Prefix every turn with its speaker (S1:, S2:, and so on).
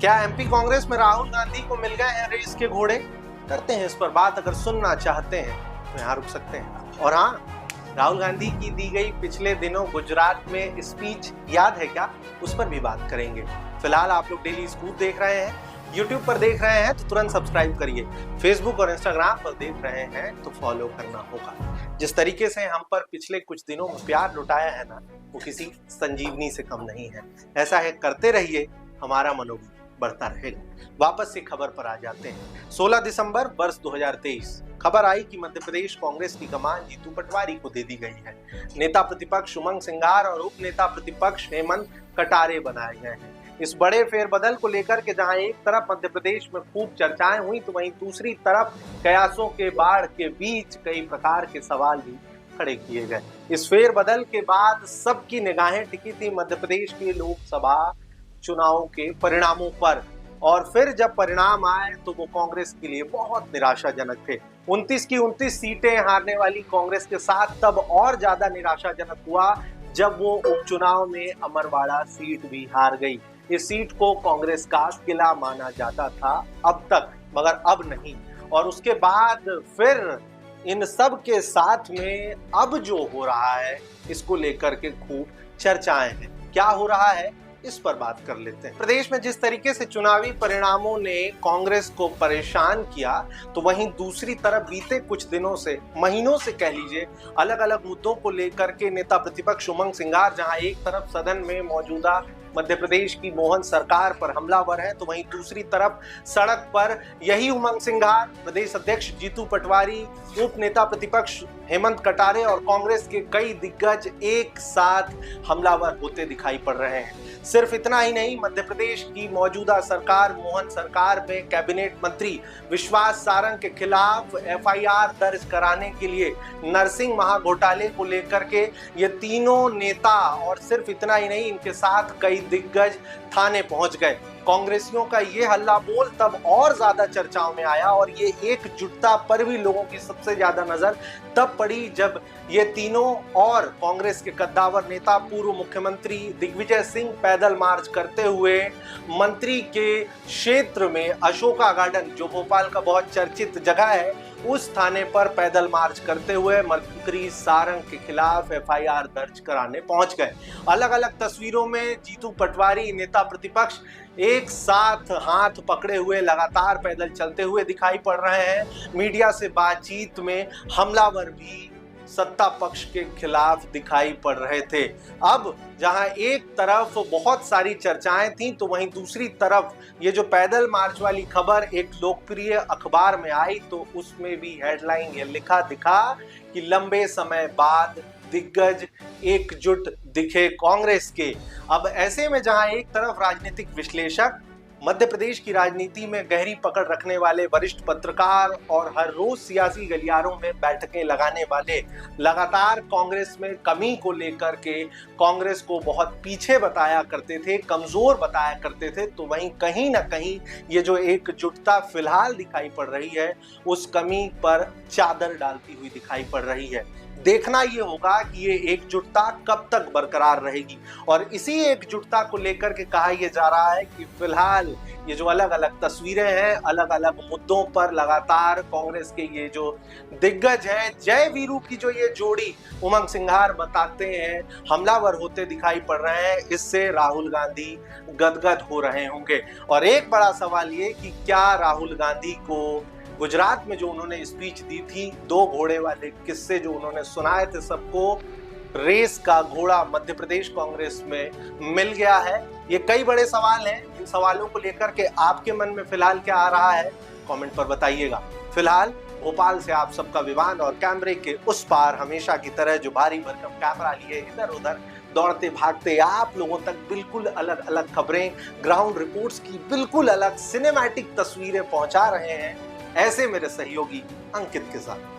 S1: क्या एमपी कांग्रेस में राहुल गांधी को मिल गए हैं रेस के घोड़े? करते हैं इस पर बात। अगर सुनना चाहते हैं तो यहाँ रुक सकते हैं। और हाँ, राहुल गांधी की दी गई पिछले दिनों गुजरात में स्पीच याद है क्या? उस पर भी बात करेंगे। फिलहाल आप लोग डेली स्कूप देख रहे हैं, यूट्यूब पर देख रहे हैं तो तुरंत सब्सक्राइब करिए। फेसबुक और इंस्टाग्राम पर देख रहे हैं तो फॉलो करना होगा। जिस तरीके से हम पर पिछले कुछ दिनों में प्यार लुटाया है ना, वो किसी संजीवनी से कम नहीं है। ऐसा है, करते रहिए, हमारा मनोबल बढ़ता रहेगा। वापस से खबर पर आ जाते हैं। 16 दिसंबर वर्ष 2023 खबर आई कि मध्य प्रदेश कांग्रेस की कमान जीतू पटवारी को दे दी गई है। नेता प्रतिपक्ष उमंग सिंघार और उप नेता प्रतिपक्ष हेमंत कटारे बनाए गए हैं। इस बड़े फेरबदल को लेकर के जहां एक तरफ मध्य प्रदेश में खूब चर्चाएं हुई, तो वहीं दूसरी तरफ कयासों के बाढ़ के बीच कई प्रकार के सवाल भी खड़े किए गए। इस फेरबदल के बाद सबकी निगाहें टिकी थी मध्य प्रदेश के लोकसभा चुनाव के परिणामों पर, और फिर जब परिणाम आए तो वो कांग्रेस के लिए बहुत निराशाजनक थे। 29 की 29 सीटें हारने वाली कांग्रेस के साथ तब और ज्यादा निराशाजनक हुआ जब वो उपचुनाव में अमरवाड़ा सीट भी हार गई। इस सीट को कांग्रेस का किला माना जाता था अब तक, मगर अब नहीं। और उसके बाद फिर इन सब के साथ में अब जो हो रहा है, इसको लेकर के खूब चर्चाएं हैं। क्या हो रहा है, इस पर बात कर लेते हैं। प्रदेश में जिस तरीके से चुनावी परिणामों ने कांग्रेस को परेशान किया, तो वहीं दूसरी तरफ बीते कुछ दिनों से, महीनों से कह लीजिए, अलग अलग मुद्दों को लेकर के नेता प्रतिपक्ष उमंग सिंघार जहां एक तरफ सदन में मौजूदा मध्य प्रदेश की मोहन सरकार पर हमलावर है, तो वहीं दूसरी तरफ सड़क पर यही उमंग सिंघार, प्रदेश अध्यक्ष जीतू पटवारी, उप नेता प्रतिपक्ष हेमंत कटारे और कांग्रेस के कई दिग्गज एक साथ हमलावर होते दिखाई पड़ रहे हैं। सिर्फ इतना ही नहीं, मध्य प्रदेश की मौजूदा सरकार, मोहन सरकार में कैबिनेट मंत्री विश्वास सारंग के खिलाफ एफआईआर दर्ज कराने के लिए नरसिंह महाघोटाले को लेकर के ये तीनों नेता, और सिर्फ इतना ही नहीं, इनके साथ कई दिग्गज थाने पहुंच गए। कांग्रेसियों का ये हल्ला बोल तब और ज्यादा चर्चाओं में आया, और ये एकजुटता पर भी लोगों की सबसे ज्यादा नजर तब पड़ी जब ये तीनों और कांग्रेस के कद्दावर नेता पूर्व मुख्यमंत्री दिग्विजय सिंह पैदल मार्च करते हुए मंत्री के क्षेत्र में अशोका गार्डन, जो भोपाल का बहुत चर्चित जगह है, उस थाने पर पैदल मार्च करते हुए मंत्री सारंग के खिलाफ एफआईआर दर्ज कराने पहुंच गए। अलग अलग तस्वीरों में जीतू पटवारी, नेता प्रतिपक्ष, एक साथ हाथ पकड़े हुए लगातार पैदल चलते हुए दिखाई पड़ रहे हैं। मीडिया से बातचीत में हमलावर भी सत्ता पक्ष के खिलाफ दिखाई पड़ रहे थे। अब जहां एक तरफ बहुत सारी चर्चाएं थीं, तो वहीं दूसरी तरफ ये जो पैदल मार्च वाली खबर एक लोकप्रिय अखबार में आई, तो उसमें भी हेडलाइन ये लिखा दिखा कि लंबे समय बाद दिग्गज एकजुट दिखे कांग्रेस के। अब ऐसे में जहां एक तरफ राजनीतिक विश्लेषक, मध्य प्रदेश की राजनीति में गहरी पकड़ रखने वाले वरिष्ठ पत्रकार और हर रोज सियासी गलियारों में बैठकें लगाने वाले लगातार कांग्रेस में कमी को लेकर के कांग्रेस को बहुत पीछे बताया करते थे, कमजोर बताया करते थे, तो वहीं कहीं ना कहीं ये जो एकजुटता फिलहाल दिखाई पड़ रही है, उस कमी पर चादर डालती हुई दिखाई पड़ रही है। देखना ये होगा कि ये एकजुटता कब तक बरकरार रहेगी, और इसी एकजुटता को लेकर के कहा यह जा रहा है कि फिलहाल ये जो अलग अलग तस्वीरें हैं, अलग अलग मुद्दों पर लगातार कांग्रेस के ये जो दिग्गज हैं, जय वीरू की जो ये जोड़ी उमंग सिंघार बताते हैं, हमलावर होते दिखाई पड़ रहे हैं। इससे राहुल गांधी गदगद हो रहे होंगे। और एक बड़ा सवाल ये कि क्या राहुल गांधी को गुजरात में जो उन्होंने स्पीच दी थी, 2 घोड़े वाले किस्से जो उन्होंने सुनाए थे सबको, रेस का घोड़ा मध्य प्रदेश कांग्रेस में मिल गया है? ये कई बड़े सवाल हैं। इन सवालों को लेकर के आपके मन में फिलहाल क्या आ रहा है, कमेंट पर बताइएगा। फिलहाल भोपाल से आप सबका विमान, और कैमरे के उस पार हमेशा की तरह जो भारी भरकम कैमरा लिए इधर उधर दौड़ते भागते आप लोगों तक बिल्कुल अलग अलग खबरें, ग्राउंड रिपोर्ट्स की बिल्कुल अलग सिनेमैटिक तस्वीरें पहुंचा रहे हैं, ऐसे मेरे सहयोगी अंकित के साथ।